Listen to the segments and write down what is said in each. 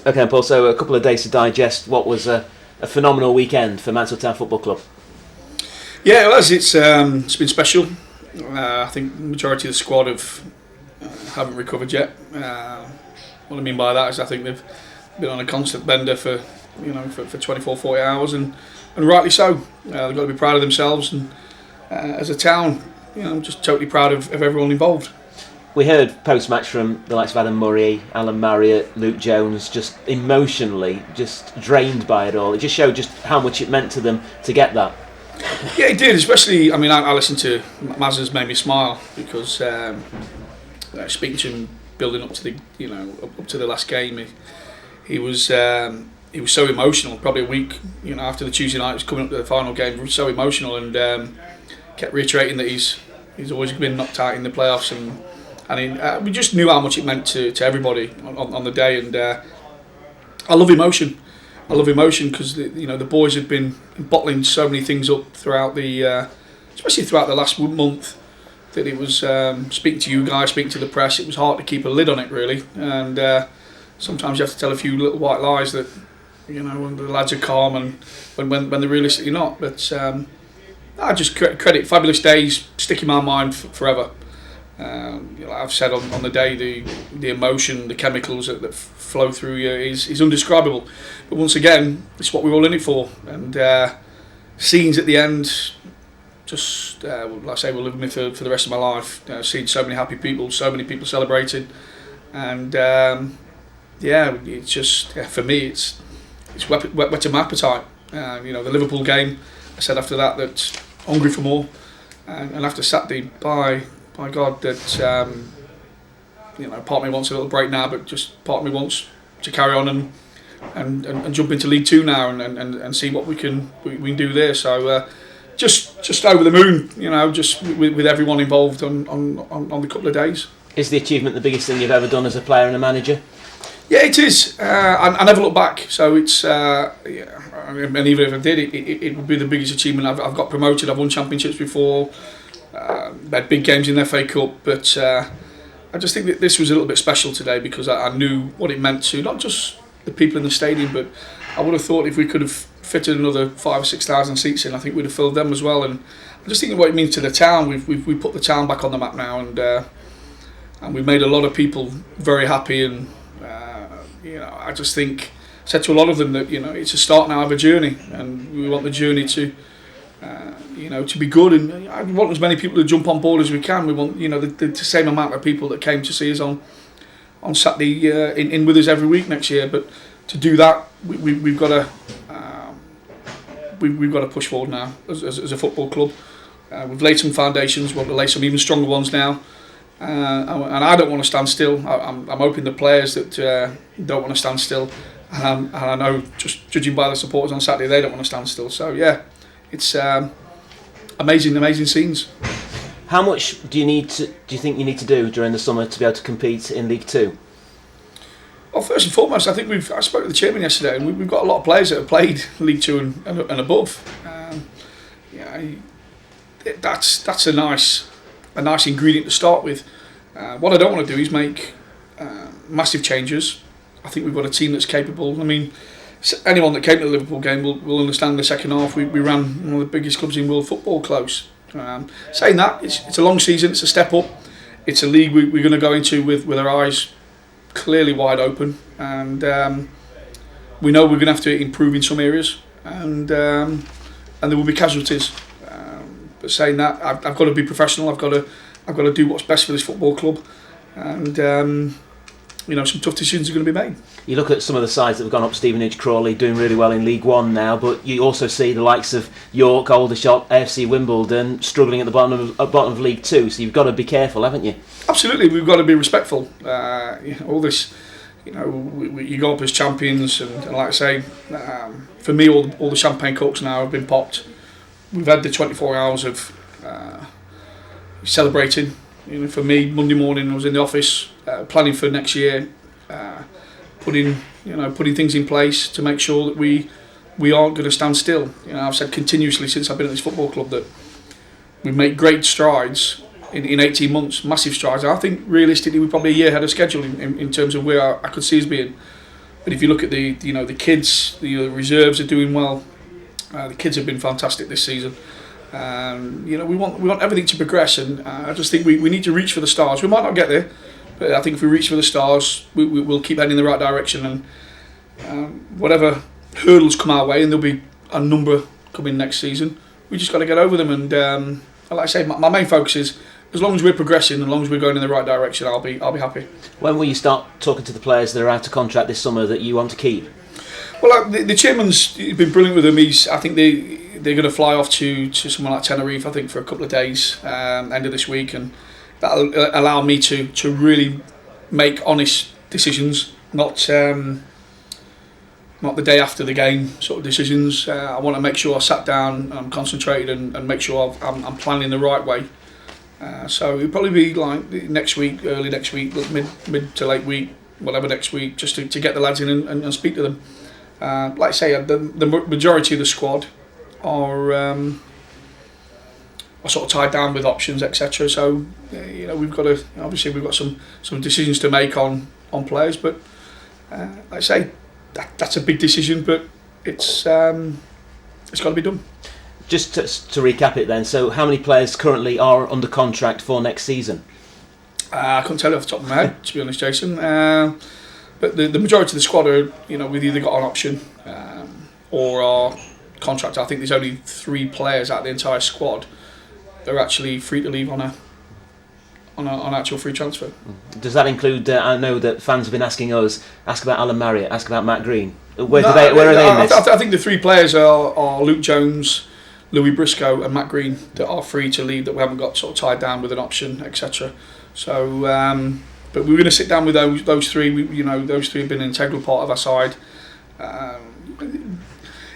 Okay, Paul, so a couple of days to digest what was a phenomenal weekend for Mansfield Town Football Club. Yeah, it was. It's been special. I think the majority of the squad haven't recovered yet. What I mean by that is I think they've been on a constant bender for 24, 40 hours, and rightly so. They've got to be proud of themselves, and as a town, I'm just totally proud of everyone involved. We heard post-match from the likes of Adam Murray, Alan Marriott, Luke Jones, just emotionally just drained by it all. It just showed just how much it meant to them to get that. Yeah, it did. Especially, I listened to Mazza's made me smile because speaking to him building up to the last game, he was so emotional. Probably a week, after the Tuesday night, was coming up to the final game. He was so emotional and kept reiterating that he's always been knocked out in the playoffs, and we just knew how much it meant to everybody on the day. And I love emotion. I love emotion because the boys had been bottling so many things up throughout especially throughout the last month, that it was speaking to you guys, speaking to the press. It was hard to keep a lid on it really, and sometimes you have to tell a few little white lies that when the lads are calm and when they're realistically not. But I just credit fabulous days, stick in my mind forever. I've said on the day, the emotion, the chemicals that flow through you is indescribable. But once again, it's what we're all in it for. And scenes at the end, just like I say, will live with me for the rest of my life. Seeing so many happy people, so many people celebrating, and it's just for me, it's whetting my appetite. The Liverpool game, I said after that hungry for more, and after Saturday, by God, that part of me wants a little break now, but just part of me wants to carry on and jump into League Two now and see what we can do there. So just over the moon, just with everyone involved on the couple of days. Is the achievement the biggest thing you've ever done as a player and a manager? Yeah, it is. I never look back, so it's and even if I did, it would be the biggest achievement. I've got promoted. I've won championships before. Had big games in the FA Cup, but I just think that this was a little bit special today because I knew what it meant to not just the people in the stadium, but I would have thought if we could have fitted another 5,000 or 6,000 seats in, I think we'd have filled them as well. And I just think what it means to the town. We've put the town back on the map now, and we've made a lot of people very happy. And I just think I said to a lot of them that it's a start now of a journey, and we want the journey to be good, and I want as many people to jump on board as we can. We want the same amount of people that came to see us on Saturday in with us every week next year. But to do that, we've got to push forward now as a football club. We've laid some foundations. We want to lay some even stronger ones now, and I don't want to stand still. I'm hoping the players that don't want to stand still, and I know just judging by the supporters on Saturday, they don't want to stand still. So yeah. It's amazing scenes. How much do you think you need to do during the summer to be able to compete in League Two? Well, first and foremost, I think I spoke to the chairman yesterday, and we've got a lot of players that have played League Two and above. That's a nice ingredient to start with. What I don't want to do is make massive changes. I think we've got a team that's capable. I mean, anyone that came to the Liverpool game will understand the second half. We ran one of the biggest clubs in world football close. Saying that, it's a long season, it's a step up. It's a league we're going to go into with our eyes clearly wide open. And we know we're going to have to improve in some areas. And there will be casualties. But saying that, I've got to be professional. I've got to do what's best for this football club. And some tough decisions are going to be made. You look at some of the sides that have gone up, Stevenage, Crawley, doing really well in League One now, but you also see the likes of York, Aldershot, AFC Wimbledon struggling at the bottom of League Two. So you've got to be careful, haven't you? Absolutely, we've got to be respectful. All this, you go up as champions, and like I say, for me, all the champagne corks now have been popped. We've had the 24 hours of celebrating. For me, Monday morning I was in the office planning for next year, putting things in place to make sure that we aren't going to stand still. I've said continuously since I've been at this football club that we make great strides in 18 months, massive strides. I think realistically we're probably a year ahead of schedule in terms of where I could see us being. But if you look at the kids, the reserves are doing well. The kids have been fantastic this season. We want everything to progress, and I just think we need to reach for the stars. We might not get there, but I think if we reach for the stars, we'll keep heading in the right direction. And whatever hurdles come our way, and there'll be a number coming next season, we just got to get over them. And like I say, my main focus is, as long as we're progressing, as long as we're going in the right direction, I'll be happy. When will you start talking to the players that are out of contract this summer that you want to keep? Well, the chairman's been brilliant with them. I think they're going to fly off to somewhere like Tenerife, I think, for a couple of days, end of this week, and that'll allow me to really make honest decisions, not the day after the game sort of decisions. I want to make sure I sat down, I'm concentrated, and make sure I'm planning the right way. So it'll probably be like next week, early next week, mid to late week, whatever next week, just to get the lads in and speak to them. Like I say, the majority of the squad are sort of tied down with options, etc. So we've got some decisions to make on players, but like I say, that's a big decision, but it's got to be done. Just to recap it then, so how many players currently are under contract for next season? I couldn't tell you off the top of my head, to be honest, Jason. But the majority of the squad are, we've either got an option or our contract. I think there's only 3 players out of the entire squad that are actually free to leave on an actual free transfer. Does that include? I know that fans have been asking us, ask about Alan Marriott, ask about Matt Green. Where are they in this? I think the 3 players are Luke Jones, Louis Briscoe and Matt Green that are free to leave, that we haven't got sort of tied down with an option, etc. So, but we're going to sit down with those 3. Those 3 have been an integral part of our side.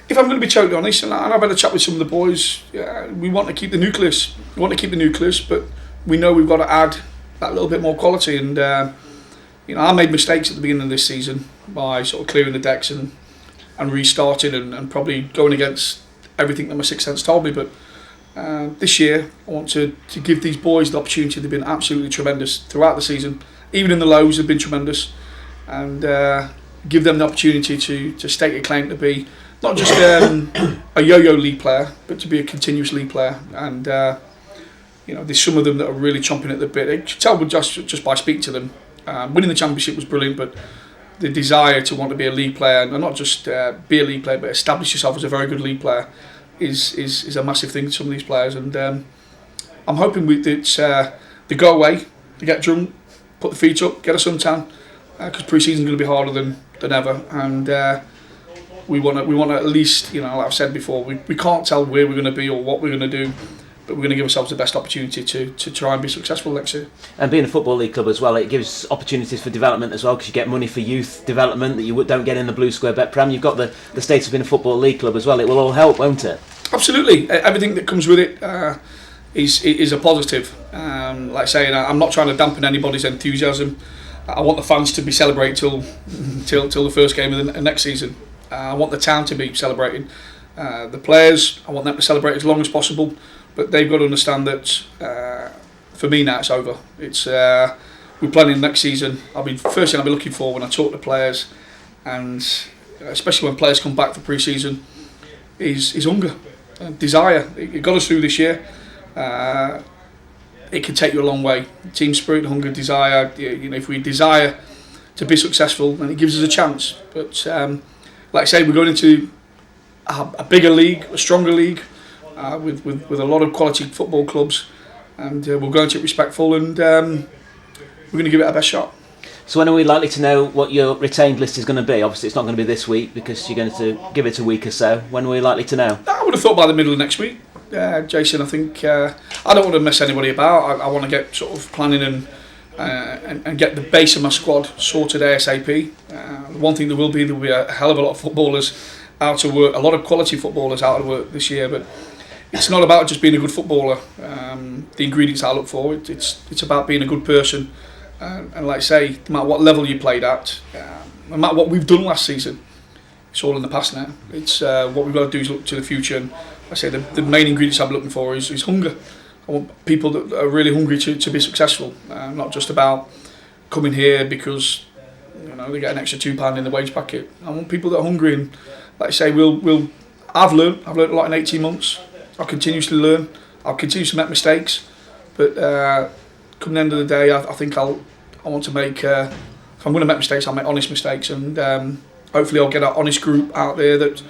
If I'm going to be totally honest, and I've had a chat with some of the boys, we want to keep the nucleus. We want to keep the nucleus, but we know we've got to add that little bit more quality. And I made mistakes at the beginning of this season by sort of clearing the decks and restarting and probably going against everything that my sixth sense told me. But this year I want to give these boys the opportunity. They've been absolutely tremendous throughout the season, even in the lows they've been tremendous, and give them the opportunity to stake a claim to be not just a yo-yo league player, but to be a continuous league player. And there's some of them that are really chomping at the bit. You can tell just by speaking to them. Winning the championship was brilliant, but the desire to want to be a league player, and not just be a league player, but establish yourself as a very good league player, is a massive thing to some of these players. And I'm hoping they go away, they get drunk, put the feet up, get a suntan, because pre-season's going to be harder than ever. And we want to at least, like I've said before, we can't tell where we're going to be or what we're going to do, but we're going to give ourselves the best opportunity to try and be successful next year. And being a football league club as well, it gives opportunities for development as well, because you get money for youth development that you don't get in the Blue Square Bet Prem. You've got the status of being a football league club as well. It will all help, won't it? Absolutely. Everything that comes with it is a positive. Like I say, I'm not trying to dampen anybody's enthusiasm. I want the fans to be celebrating till the first game of the next season. I want the town to be celebrating. The players, I want them to celebrate as long as possible. But they've got to understand that for me now it's over. It's we're planning next season. First thing I'll be looking for when I talk to players, and especially when players come back for pre-season, is hunger, desire. It got us through this year. It can take you a long way. Team spirit, hunger, desire. If we desire to be successful, then it gives us a chance. But like I say, we're going into a bigger league, a stronger league. With a lot of quality football clubs, and we'll go into it respectful, and we're going to give it our best shot. So when are we likely to know what your retained list is going to be? Obviously it's not going to be this week because you're going to give it a week or so. When are we likely to know? I would have thought by the middle of next week, Jason. I think I don't want to mess anybody about. I want to get sort of planning and get the base of my squad sorted ASAP. One thing there will be a hell of a lot of footballers out of work, a lot of quality footballers out of work this year, but it's not about just being a good footballer. The ingredients I look for, it's about being a good person. And like I say, no matter what level you played at, no matter what we've done last season, it's all in the past now. It's what we've got to do is look to the future. And I say the main ingredients I'm looking for is hunger. I want people that are really hungry to be successful. Not just about coming here because they get an extra £2 in the wage packet. I want people that are hungry and, like I say, I've learned a lot in 18 months. I'll continuously learn. I'll continue to make mistakes, but come the end of the day, I think I want to make. If I'm going to make mistakes, I'll make honest mistakes, and hopefully I'll get an honest group out there that,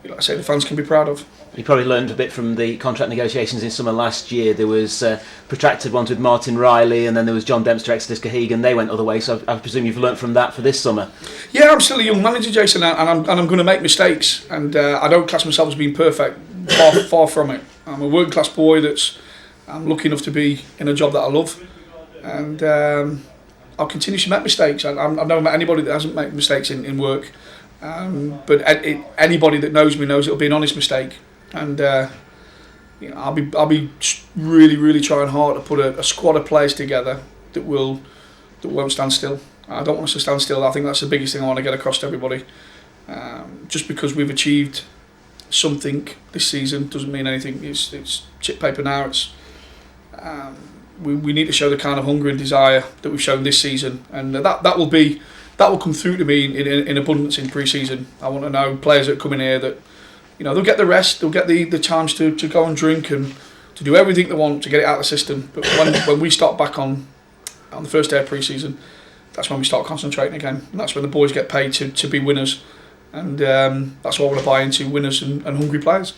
like I say, the fans can be proud of. You probably learned a bit from the contract negotiations in summer last year. There was protracted ones with Martin Riley, and then there was John Dempster, Exodus Cahegan. They went other way, so I presume you've learnt from that for this summer. Yeah, I'm still a young manager, Jason, and I'm going to make mistakes, and I don't class myself as being perfect. Far from it. I'm a working class boy I'm lucky enough to be in a job that I love, and I'll continue to make mistakes. I've never met anybody that hasn't made mistakes in work, but anybody that knows me knows it'll be an honest mistake, and I'll be really trying hard to put a squad of players together that won't stand still. I don't want us to stand still. I think that's the biggest thing I want to get across to everybody. Just because we've achieved something this season doesn't mean anything. It's chip paper now. We need to show the kind of hunger and desire that we've shown this season, and that will come through to me in abundance in pre-season. I want to know players that come in here that they'll get the rest, they'll get the chance to go and drink and to do everything they want to get it out of the system. But when we start back on the first day of pre-season, that's when we start concentrating again, and that's when the boys get paid to be winners. And that's what I want to buy into, winners and hungry players.